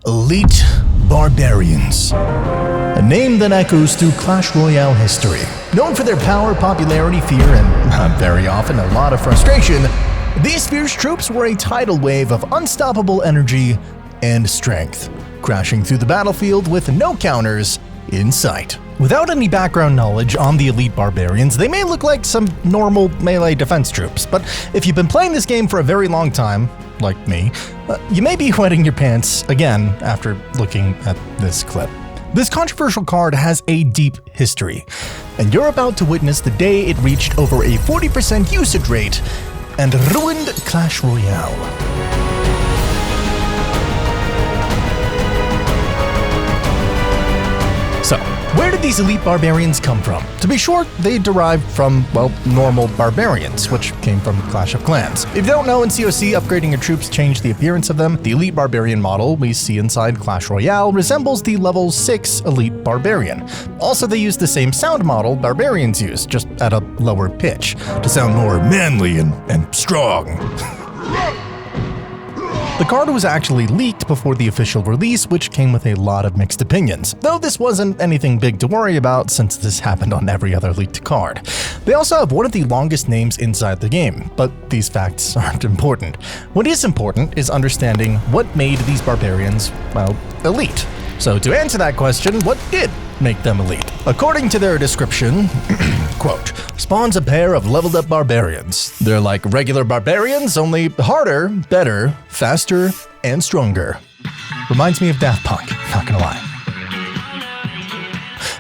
Elite Barbarians. A name that echoes through Clash Royale history. Known for their power, popularity, fear, and very often a lot of frustration, these fierce troops were a tidal wave of unstoppable energy and strength, crashing through the battlefield with no counters in sight. Without any background knowledge on the Elite Barbarians, they may look like some normal melee defense troops, but if you've been playing this game for a very long time, like me, you may be wetting your pants again after looking at this clip. This controversial card has a deep history, and you're about to witness the day it reached over a 40% usage rate and ruined Clash Royale. So, where did these Elite Barbarians come from? To be short, they derived from, well, normal barbarians, which came from Clash of Clans. If you don't know, in COC, upgrading your troops changed the appearance of them. The Elite Barbarian model we see inside Clash Royale resembles the level 6 Elite Barbarian. Also, they use the same sound model Barbarians use, just at a lower pitch, to sound more manly and strong. The card was actually leaked before the official release, which came with a lot of mixed opinions, though this wasn't anything big to worry about since this happened on every other leaked card. They also have one of the longest names inside the game, but these facts aren't important. What is important is understanding what made these barbarians, well, elite. So to answer that question, what did make them elite? According to their description, quote, spawns a pair of leveled up barbarians. They're like regular barbarians, only harder, better, faster, and stronger. Reminds me of Daft Punk, not gonna lie.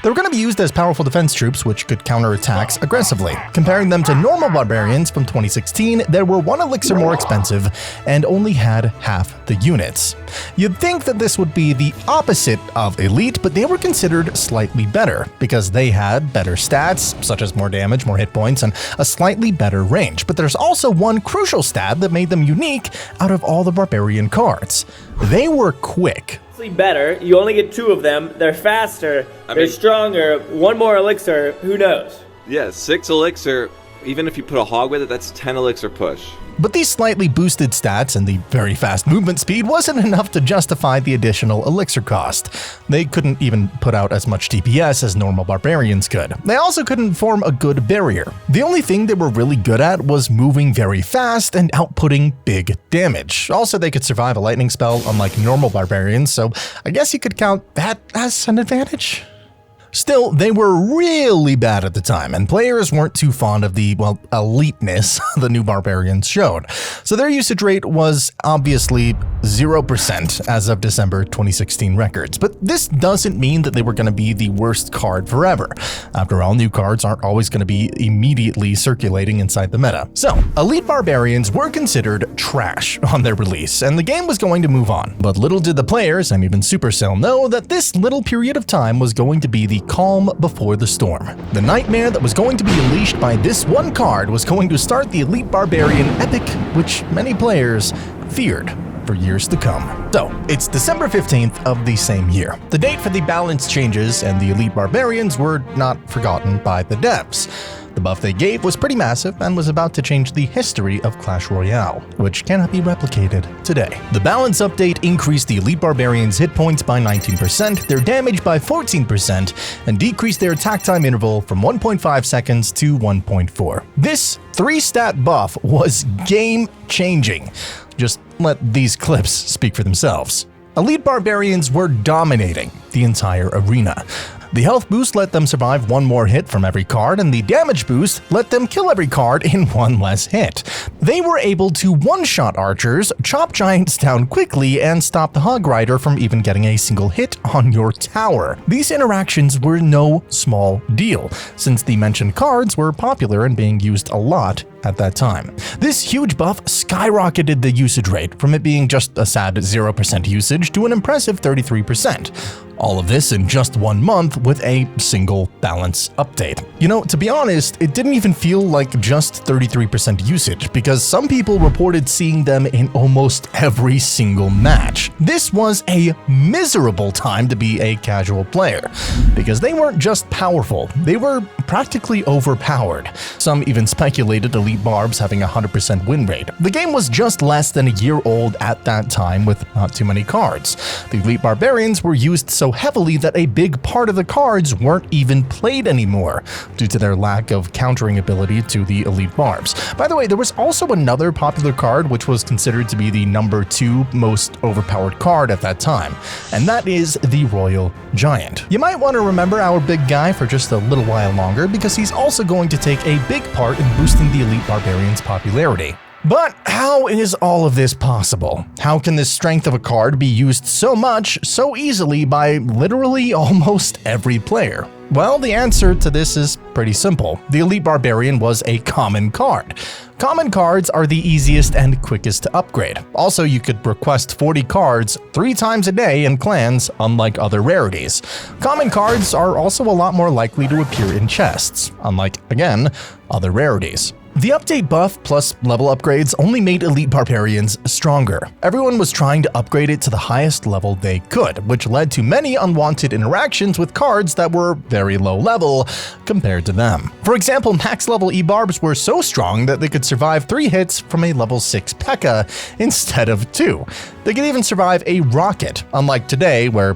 They were going to be used as powerful defense troops which could counter attacks aggressively. Comparing them to normal barbarians from 2016, they were 1 elixir more expensive and only had half the units. You'd think that this would be the opposite of elite, but they were considered slightly better because they had better stats, such as more damage, more hit points, and a slightly better range. But there's also one crucial stat that made them unique out of all the barbarian cards. They were quick. Better, you only get 2 of them, they're faster, they're stronger, 1 more elixir, who knows? Yeah, 6 elixir, even if you put a hog with it, that's 10 elixir push. But these slightly boosted stats and the very fast movement speed wasn't enough to justify the additional elixir cost. They couldn't even put out as much DPS as normal barbarians could. They also couldn't form a good barrier. The only thing they were really good at was moving very fast and outputting big damage. Also, they could survive a lightning spell unlike normal barbarians, so I guess you could count that as an advantage. Still, they were really bad at the time, and players weren't too fond of the, well, eliteness the new barbarians showed. So their usage rate was obviously 0% as of December 2016 records. But this doesn't mean that they were going to be the worst card forever. After all, new cards aren't always going to be immediately circulating inside the meta. So, Elite Barbarians were considered trash on their release, and the game was going to move on. But little did the players, and even Supercell, know that this little period of time was going to be the calm before the storm. The nightmare that was going to be unleashed by this one card was going to start the Elite Barbarian epic, which many players feared for years to come. So, it's December 15th of the same year. The date for the balance changes and the Elite Barbarians were not forgotten by the devs. The buff they gave was pretty massive and was about to change the history of Clash Royale, which cannot be replicated today. The balance update increased the Elite Barbarians' hit points by 19%, their damage by 14%, and decreased their attack time interval from 1.5 seconds to 1.4. This 3-stat buff was game-changing. Just let these clips speak for themselves. Elite Barbarians were dominating the entire arena. The health boost let them survive 1 more hit from every card, and the damage boost let them kill every card in 1 less hit. They were able to one-shot archers, chop giants down quickly, and stop the Hog Rider from even getting a single hit on your tower. These interactions were no small deal, since the mentioned cards were popular and being used a lot at that time. This huge buff skyrocketed the usage rate, from it being just a sad 0% usage to an impressive 33%. All of this in just 1 month with a single balance update. You know, to be honest, it didn't even feel like just 33% usage, because some people reported seeing them in almost every single match. This was a miserable time to be a casual player, because they weren't just powerful, they were practically overpowered. Some even speculated Ebarbs having a 100% win rate. The game was just less than a year old at that time with not too many cards. The elite Barbarians were used so heavily that a big part of the cards weren't even played anymore, due to their lack of countering ability to the elite barbs. By the way, there was also another popular card which was considered to be the number 2 most overpowered card at that time, and that is the Royal Giant. You might want to remember our big guy for just a little while longer, because he's also going to take a big part in boosting the elite Barbarians' popularity. But how is all of this possible? How can this strength of a card be used so much, so easily by literally almost every player? Well, the answer to this is pretty simple. The elite Barbarian was a common card. Common cards are the easiest and quickest to upgrade. Also, you could request 40 cards 3 times a day in clans, unlike other rarities. Common cards are also a lot more likely to appear in chests, unlike, again, other rarities. The update buff plus level upgrades only made elite Barbarians stronger. Everyone was trying to upgrade it to the highest level they could, which led to many unwanted interactions with cards that were very low level compared to them. For example, max level Ebarbs were so strong that they could survive 3 hits from a level 6 P.E.K.K.A. instead of 2. They could even survive a rocket, unlike today where,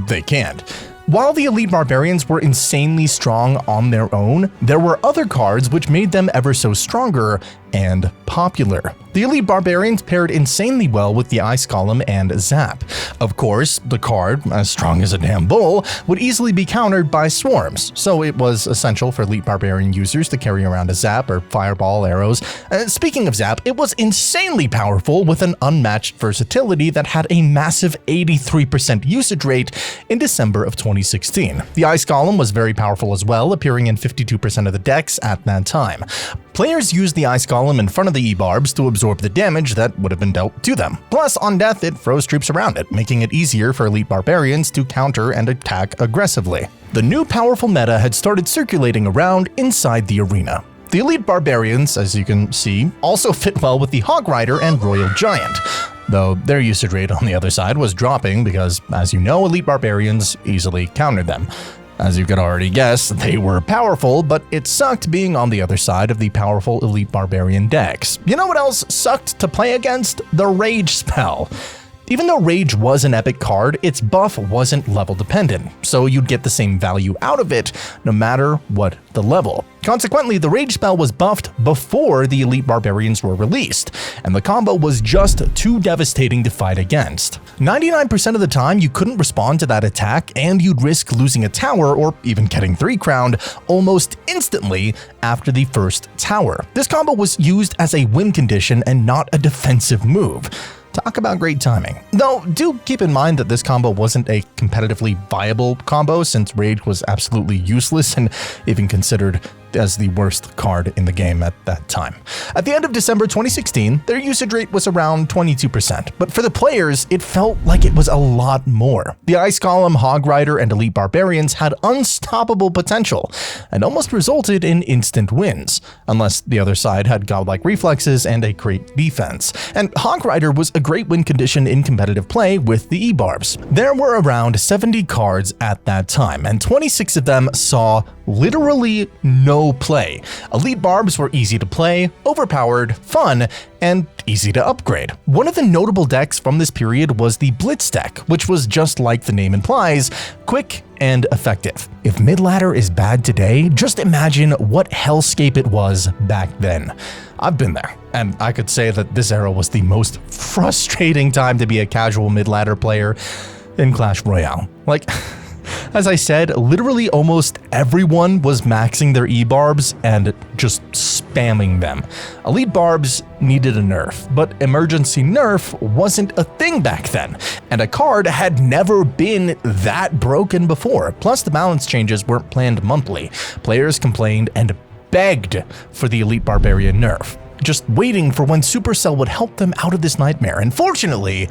they can't. While the elite Barbarians were insanely strong on their own, there were other cards which made them ever so stronger and popular. The elite Barbarians paired insanely well with the Ice Column and Zap. Of course, the card, as strong as a damn bull, would easily be countered by swarms, so it was essential for elite Barbarian users to carry around a Zap or Fireball arrows. Speaking of Zap, it was insanely powerful with an unmatched versatility that had a massive 83% usage rate in December of 2016. The Ice Column was very powerful as well, appearing in 52% of the decks at that time. Players used the Ice Column in front of the Ebarbs to absorb the damage that would have been dealt to them. Plus, on death, it froze troops around it, making it easier for elite Barbarians to counter and attack aggressively. The new powerful meta had started circulating around inside the arena. The elite Barbarians, as you can see, also fit well with the Hog Rider and Royal Giant, though their usage rate on the other side was dropping because, as you know, elite Barbarians easily countered them. As you could already guess, they were powerful, but it sucked being on the other side of the powerful elite Barbarian decks. You know what else sucked to play against? The Rage spell. Even though Rage was an epic card, its buff wasn't level dependent, so you'd get the same value out of it no matter what the level. Consequently, the Rage spell was buffed before the elite Barbarians were released, and the combo was just too devastating to fight against. 99% of the time, you couldn't respond to that attack, and you'd risk losing a tower or even getting 3 crowned almost instantly after the first tower. This combo was used as a win condition and not a defensive move. Talk about great timing. Though, do keep in mind that this combo wasn't a competitively viable combo, since Rage was absolutely useless and even considered as the worst card in the game at that time. At the end of December 2016, their usage rate was around 22%, but for the players, it felt like it was a lot more. The Ice Column, Hog Rider, and Elite Barbarians had unstoppable potential, and almost resulted in instant wins, unless the other side had godlike reflexes and a great defense. And Hog Rider was a great win condition in competitive play with the Ebarbs. There were around 70 cards at that time, and 26 of them saw literally no play. Elite Barbs were easy to play, overpowered, fun, and easy to upgrade. One of the notable decks from this period was the Blitz deck, which was just like the name implies, quick and effective. If mid-ladder is bad today, just imagine what hellscape it was back then. I've been there, and I could say that this era was the most frustrating time to be a casual mid-ladder player in Clash Royale. As I said, literally almost everyone was maxing their Ebarbs and just spamming them. Elite Barbs needed a nerf, but emergency nerf wasn't a thing back then, and a card had never been that broken before. Plus, the balance changes weren't planned monthly. Players complained and begged for the Elite Barbarian nerf, just waiting for when Supercell would help them out of this nightmare. And fortunately,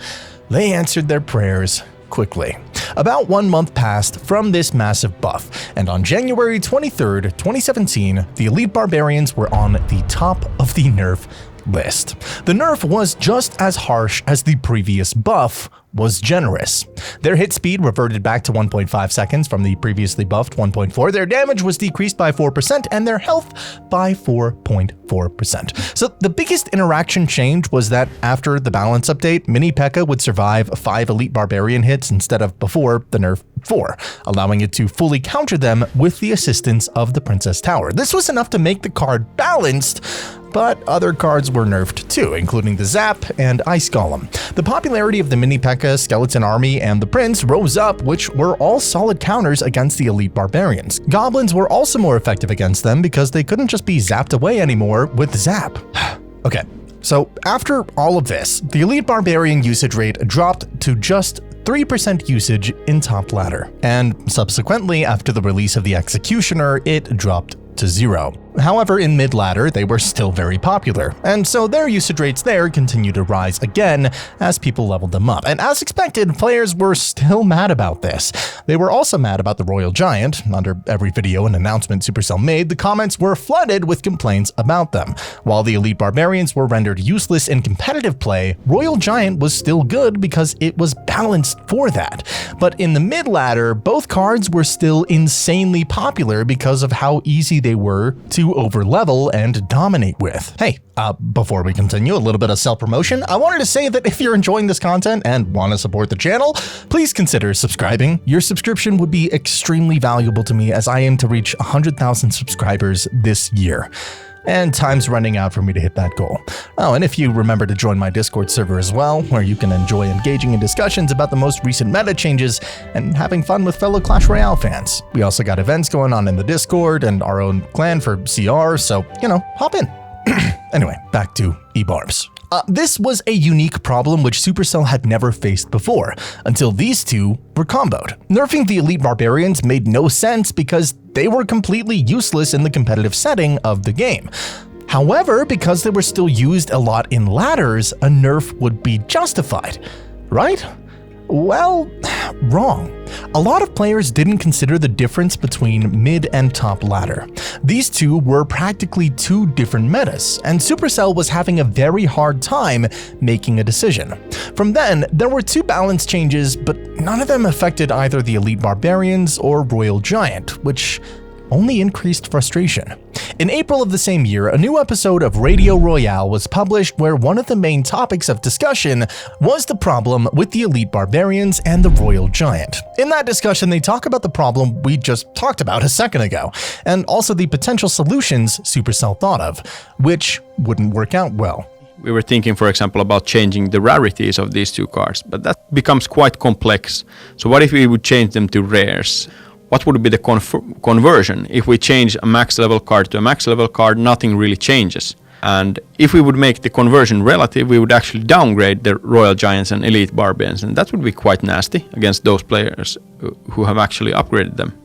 they answered their prayers quickly. About 1 month passed from this massive buff, and on January 23rd, 2017, the Elite Barbarians were on the top of the nerf list. The nerf was just as harsh as the previous buff was generous. Their hit speed reverted back to 1.5 seconds from the previously buffed 1.4, their damage was decreased by 4%, and their health by 4.4%. So the biggest interaction change was that after the balance update, Mini P.E.K.K.A. would survive 5 Elite Barbarian hits instead of before the nerf 4, allowing it to fully counter them with the assistance of the Princess Tower. This was enough to make the card balanced, but other cards were nerfed too, including the Zap and Ice Golem. The popularity of the Mini P.E.K.K.A., Skeleton Army, and the Prince rose up, which were all solid counters against the Elite Barbarians. Goblins were also more effective against them because they couldn't just be zapped away anymore with Zap. Okay, so after all of this, the Elite Barbarian usage rate dropped to just 3% usage in top ladder, and subsequently, after the release of the Executioner, it dropped to 0. However, in mid-ladder, they were still very popular, and so their usage rates there continued to rise again as people leveled them up. And as expected, players were still mad about this. They were also mad about the Royal Giant. Under every video and announcement Supercell made, the comments were flooded with complaints about them. While the Elite Barbarians were rendered useless in competitive play, Royal Giant was still good because it was balanced for that. But in the mid-ladder, both cards were still insanely popular because of how easy they were to overlevel and dominate with. Hey, before we continue, a little bit of self-promotion. I wanted to say that if you're enjoying this content and want to support the channel, please consider subscribing. Your subscription would be extremely valuable to me as I aim to reach 100,000 subscribers this year. And time's running out for me to hit that goal. Oh, and if you remember to join my Discord server as well, where you can enjoy engaging in discussions about the most recent meta changes and having fun with fellow Clash Royale fans. We also got events going on in the Discord and our own clan for CR, so, hop in. Anyway, back to Ebarbs. This was a unique problem which Supercell had never faced before, until these two were comboed. Nerfing the Elite Barbarians made no sense because they were completely useless in the competitive setting of the game. However, because they were still used a lot in ladders, a nerf would be justified, right? Well, wrong. A lot of players didn't consider the difference between mid and top ladder. These two were practically two different metas, and Supercell was having a very hard time making a decision. From then, there were 2 balance changes, but none of them affected either the Elite Barbarians or Royal Giant, which only increased frustration. In April of the same year, a new episode of Radio Royale was published where one of the main topics of discussion was the problem with the Elite Barbarians and the Royal Giant. In that discussion, they talk about the problem we just talked about a second ago, and also the potential solutions Supercell thought of, which wouldn't work out well. We were thinking, for example, about changing the rarities of these 2 cards, but that becomes quite complex. So what if we would change them to rares? What would be the conversion? If we change a max level card to a max level card, nothing really changes. And if we would make the conversion relative, we would actually downgrade the Royal Giants and Elite Barbarians, and that would be quite nasty against those players who have actually upgraded them.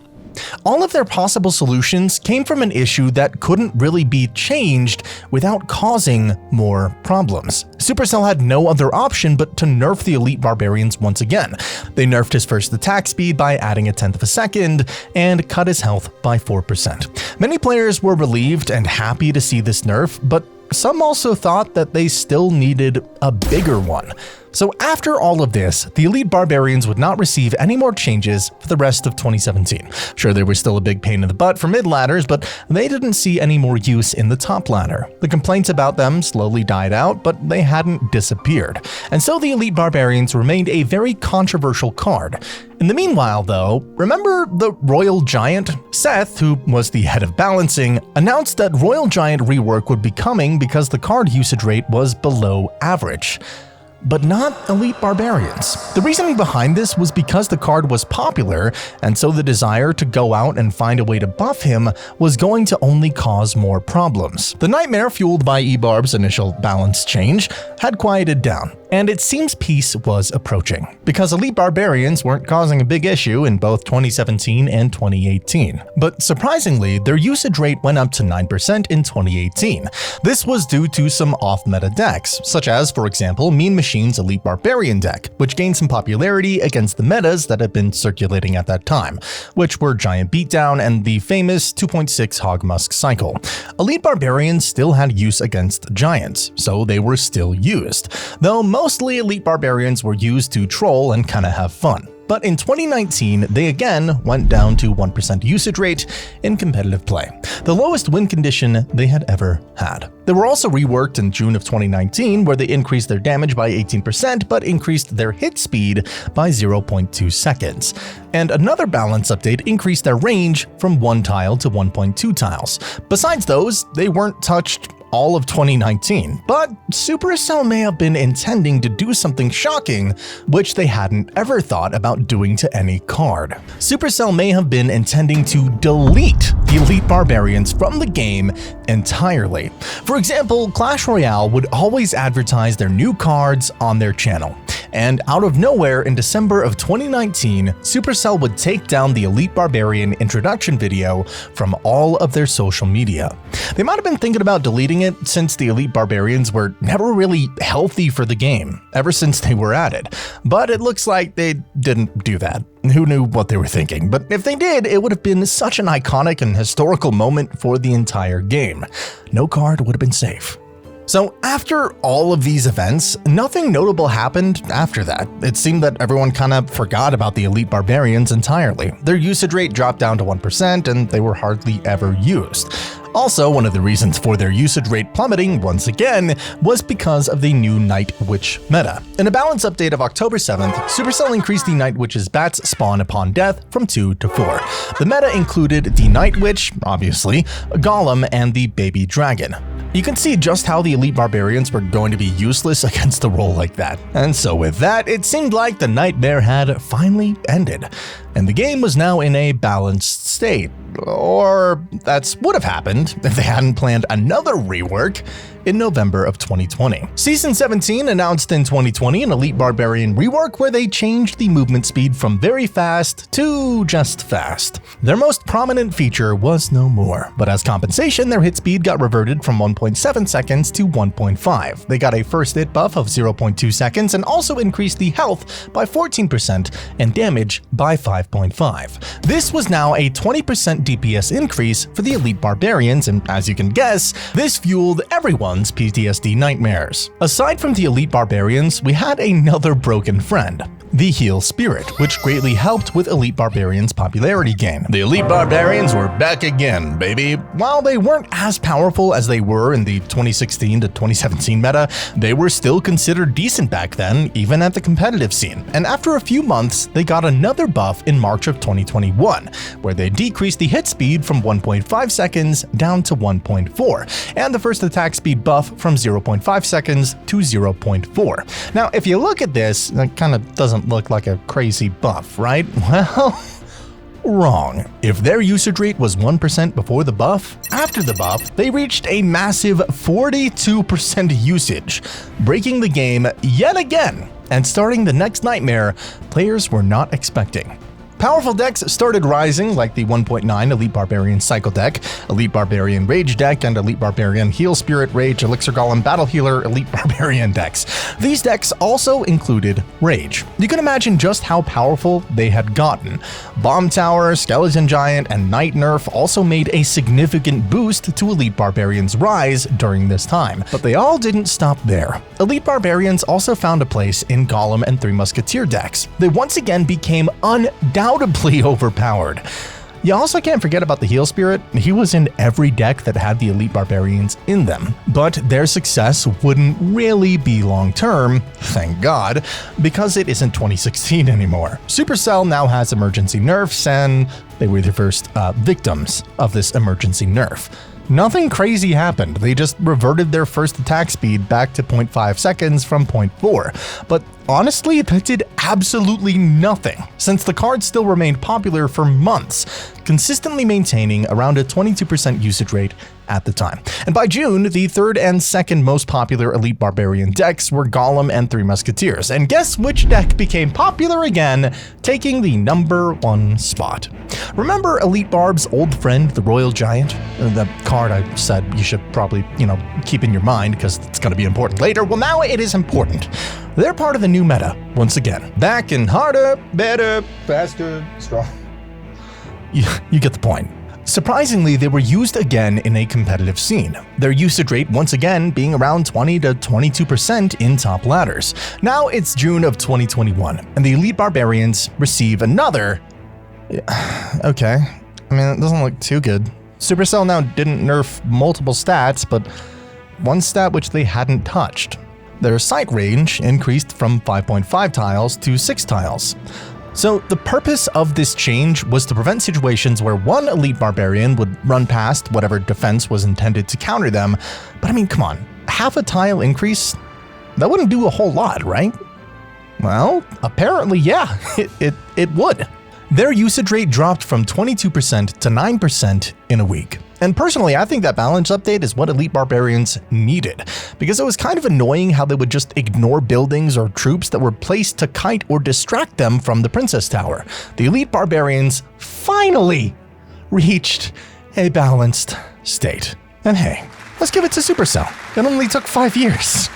All of their possible solutions came from an issue that couldn't really be changed without causing more problems. Supercell had no other option but to nerf the Elite Barbarians once again. They nerfed his first attack speed by adding 1/10 of a second and cut his health by 4%. Many players were relieved and happy to see this nerf, but some also thought that they still needed a bigger one. So after all of this, the Elite Barbarians would not receive any more changes for the rest of 2017. Sure, they were still a big pain in the butt for mid-ladders, but they didn't see any more use in the top ladder. The complaints about them slowly died out, but they hadn't disappeared. And so the Elite Barbarians remained a very controversial card. In the meanwhile, though, remember the Royal Giant? Seth, who was the head of balancing, announced that Royal Giant rework would be coming because the card usage rate was below average. But not Elite Barbarians. The reasoning behind this was because the card was popular, and so the desire to go out and find a way to buff him was going to only cause more problems. The nightmare fueled by Ebarb's initial balance change had quieted down, and it seems peace was approaching, because Elite Barbarians weren't causing a big issue in both 2017 and 2018. But surprisingly, their usage rate went up to 9% in 2018. This was due to some off-meta decks, such as, for example, Mean Machine Machine's Elite Barbarian deck, which gained some popularity against the metas that had been circulating at that time, which were Giant Beatdown and the famous 2.6 Hogmusk cycle. Elite Barbarians still had use against Giants, so they were still used, though mostly Elite Barbarians were used to troll and kinda have fun. But in 2019, they again went down to 1% usage rate in competitive play, the lowest win condition they had ever had. They were also reworked in June of 2019, where they increased their damage by 18% but increased their hit speed by 0.2 seconds. And another balance update increased their range from 1 tile to 1.2 tiles. Besides those, they weren't touched all of 2019, but Supercell may have been intending to do something shocking, which they hadn't ever thought about doing to any card. Supercell may have been intending to delete the Elite Barbarians from the game entirely. For example, Clash Royale would always advertise their new cards on their channel. And out of nowhere in December of 2019, Supercell would take down the Elite Barbarian introduction video from all of their social media. They might have been thinking about deleting it since the Elite Barbarians were never really healthy for the game, ever since they were added. But it looks like they didn't do that. Who knew what they were thinking? But if they did, it would have been such an iconic and historical moment for the entire game. No card would have been safe. So after all of these events, nothing notable happened after that. It seemed that everyone kind of forgot about the Elite Barbarians entirely. Their usage rate dropped down to 1% and they were hardly ever used. Also, one of the reasons for their usage rate plummeting once again was because of the new Night Witch meta. In a balance update of October 7th, Supercell increased the Night Witch's bats spawn upon death from 2 to 4. The meta included the Night Witch, obviously, Golem, and the Baby Dragon. You can see just how the Elite Barbarians were going to be useless against a role like that. And so with that, it seemed like the nightmare had finally ended, and the game was now in a balanced state. Or that's would have happened if they hadn't planned another rework in November of 2020. Season 17 announced in 2020 an Elite Barbarian rework where they changed the movement speed from very fast to just fast. Their most prominent feature was no more, but as compensation, their hit speed got reverted from 1.7 seconds to 1.5. They got a first hit buff of 0.2 seconds and also increased the health by 14% and damage by 5.5. This was now a 20% DPS increase for the Elite Barbarians, and as you can guess, this fueled everyone's PTSD nightmares. Aside from the Elite Barbarians, we had another broken friend, the Heal Spirit, which greatly helped with Elite Barbarians' popularity gain. The Elite Barbarians were back again, baby. While they weren't as powerful as they were in the 2016 to 2017 meta, they were still considered decent back then, even at the competitive scene. And after a few months, they got another buff in March of 2021, where they decreased the hit speed from 1.5 seconds down to 1.4, and the first attack speed buff from 0.5 seconds to 0.4. Now, if you look at this, that kind of doesn't look like a crazy buff, right? Well, wrong. If their usage rate was 1% before the buff, after the buff, they reached a massive 42% usage, breaking the game yet again and starting the next nightmare players were not expecting. Powerful decks started rising, like the 1.9 Elite Barbarian Cycle deck, Elite Barbarian Rage deck, and Elite Barbarian Heal Spirit Rage Elixir Golem Battle Healer Elite Barbarian decks. These decks also included Rage. You can imagine just how powerful they had gotten. Bomb Tower, Skeleton Giant, and Night Nerf also made a significant boost to Elite Barbarians' rise during this time, but they all didn't stop there. Elite Barbarians also found a place in Golem and Three Musketeer decks. They once again became undoubtedly overpowered. You also can't forget about the Heal Spirit. He was in every deck that had the Elite Barbarians in them, but their success wouldn't really be long-term, thank God, because it isn't 2016 anymore. Supercell now has emergency nerfs, and they were the first victims of this emergency nerf. Nothing crazy happened, they just reverted their first attack speed back to 0.5 seconds from 0.4. But honestly, that did absolutely nothing, since the card still remained popular for months, consistently maintaining around a 22% usage rate at the time. And by June, the third and second most popular Elite Barbarian decks were Golem and Three Musketeers. And guess which deck became popular again, taking the #1 spot? Remember Elite Barb's old friend, the Royal Giant? The card I said you should probably, keep in your mind because it's going to be important later. Well, now it is important. They're part of the new meta, once again. Back and harder, better, faster, strong. You get the point. Surprisingly, they were used again in a competitive scene, their usage rate once again being around 20 to 22% in top ladders. Now it's June of 2021, and the Elite Barbarians receive another... Okay, I mean, it doesn't look too good. Supercell now didn't nerf multiple stats, but one stat which they hadn't touched. Their sight range increased from 5.5 tiles to 6 tiles. So the purpose of this change was to prevent situations where one Elite Barbarian would run past whatever defense was intended to counter them. But I mean, come on, half a tile increase? That wouldn't do a whole lot, right? Well, apparently, yeah, it would. Their usage rate dropped from 22% to 9% in a week. And personally, I think that balance update is what Elite Barbarians needed, because it was kind of annoying how they would just ignore buildings or troops that were placed to kite or distract them from the Princess Tower. The Elite Barbarians finally reached a balanced state. And hey, let's give it to Supercell. It only took 5 years.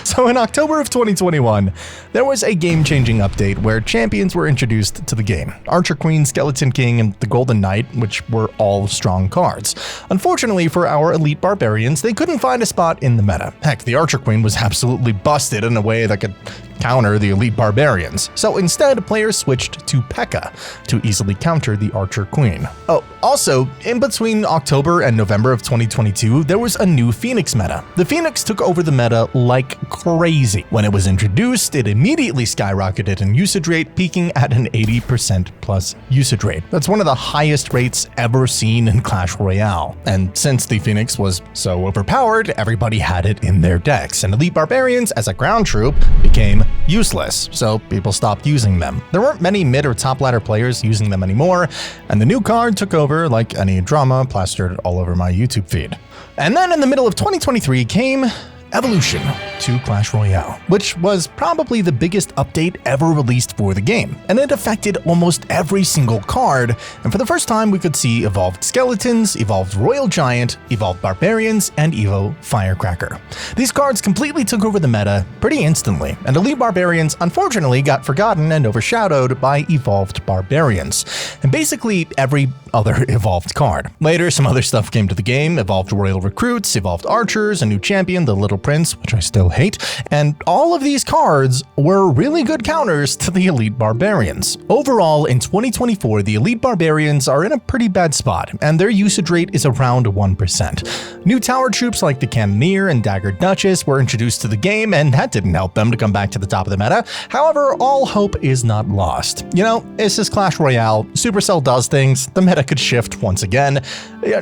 So in October of 2021, there was a game-changing update where champions were introduced to the game. Archer Queen, Skeleton King, and the Golden Knight, which were all strong cards. Unfortunately for our Elite Barbarians, they couldn't find a spot in the meta. Heck, the Archer Queen was absolutely busted in a way that could counter the Elite Barbarians. So instead, players switched to P.E.K.K.A. to easily counter the Archer Queen. Oh, also, in between October and November of 2022, there was a new Phoenix meta. The Phoenix took over the meta like crazy. When it was introduced, it immediately skyrocketed in usage rate, peaking at an 80% plus usage rate. That's one of the highest rates ever seen in Clash Royale. And since the Phoenix was so overpowered, everybody had it in their decks, and Elite Barbarians as a ground troop became useless, so people stopped using them. There weren't many mid or top ladder players using them anymore, and the new card took over like any drama plastered all over my YouTube feed. And then in the middle of 2023 came Evolution to Clash Royale, which was probably the biggest update ever released for the game, and it affected almost every single card, and for the first time we could see Evolved Skeletons, Evolved Royal Giant, Evolved Barbarians, and Evo Firecracker. These cards completely took over the meta pretty instantly, and Elite Barbarians unfortunately got forgotten and overshadowed by Evolved Barbarians, and basically every other evolved card. Later, some other stuff came to the game: Evolved Royal Recruits, Evolved Archers, a new champion, the Little Prince, which I still hate, and all of these cards were really good counters to the Elite Barbarians. Overall, in 2024, the Elite Barbarians are in a pretty bad spot, and their usage rate is around 1%. New tower troops like the Cannoneer and Dagger Duchess were introduced to the game, and that didn't help them to come back to the top of the meta. However, all hope is not lost. You know, this is Clash Royale. Supercell does things. The meta could shift once again.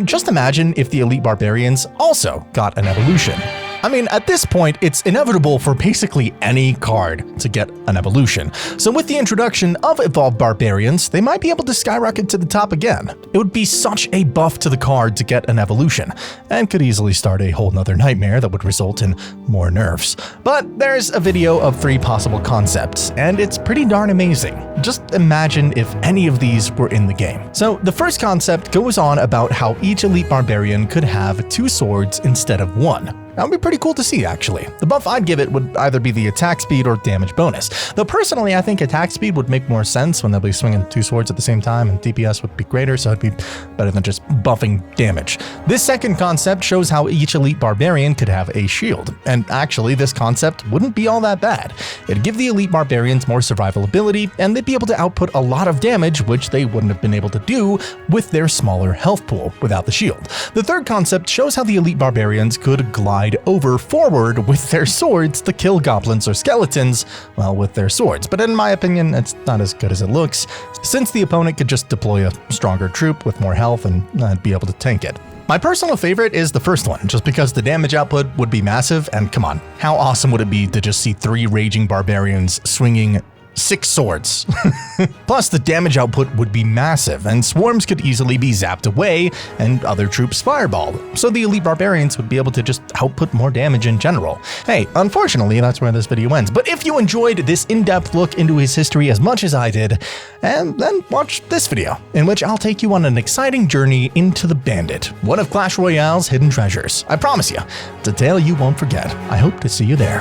Just imagine if the Elite Barbarians also got an evolution. I mean, at this point, it's inevitable for basically any card to get an evolution. So with the introduction of Evolved Barbarians, they might be able to skyrocket to the top again. It would be such a buff to the card to get an evolution, and could easily start a whole nother nightmare that would result in more nerfs. But there's a video of 3 possible concepts, and it's pretty darn amazing. Just imagine if any of these were in the game. So the first concept goes on about how each Elite Barbarian could have 2 swords instead of 1. That would be pretty cool to see, actually. The buff I'd give it would either be the attack speed or damage bonus. Though personally, I think attack speed would make more sense when they'll be swinging 2 swords at the same time, and DPS would be greater, so it'd be better than just buffing damage. This second concept shows how each Elite Barbarian could have a shield. And actually, this concept wouldn't be all that bad. It'd give the Elite Barbarians more survival ability, and they'd be able to output a lot of damage, which they wouldn't have been able to do with their smaller health pool without the shield. The third concept shows how the Elite Barbarians could glide over forward with their swords to kill goblins or skeletons, well, with their swords. But in my opinion, it's not as good as it looks, since the opponent could just deploy a stronger troop with more health and be able to tank it. My personal favorite is the first one, just because the damage output would be massive, and come on, how awesome would it be to just see 3 raging barbarians swinging 6 swords. Plus, the damage output would be massive, and swarms could easily be zapped away and other troops fireballed, so the elite barbarians would be able to just output more damage in general. Hey, unfortunately, that's where this video ends, but if you enjoyed this in-depth look into his history as much as I did, and then watch this video, in which I'll take you on an exciting journey into the Bandit, one of Clash Royale's hidden treasures. I promise you, it's a tale you won't forget. I hope to see you there.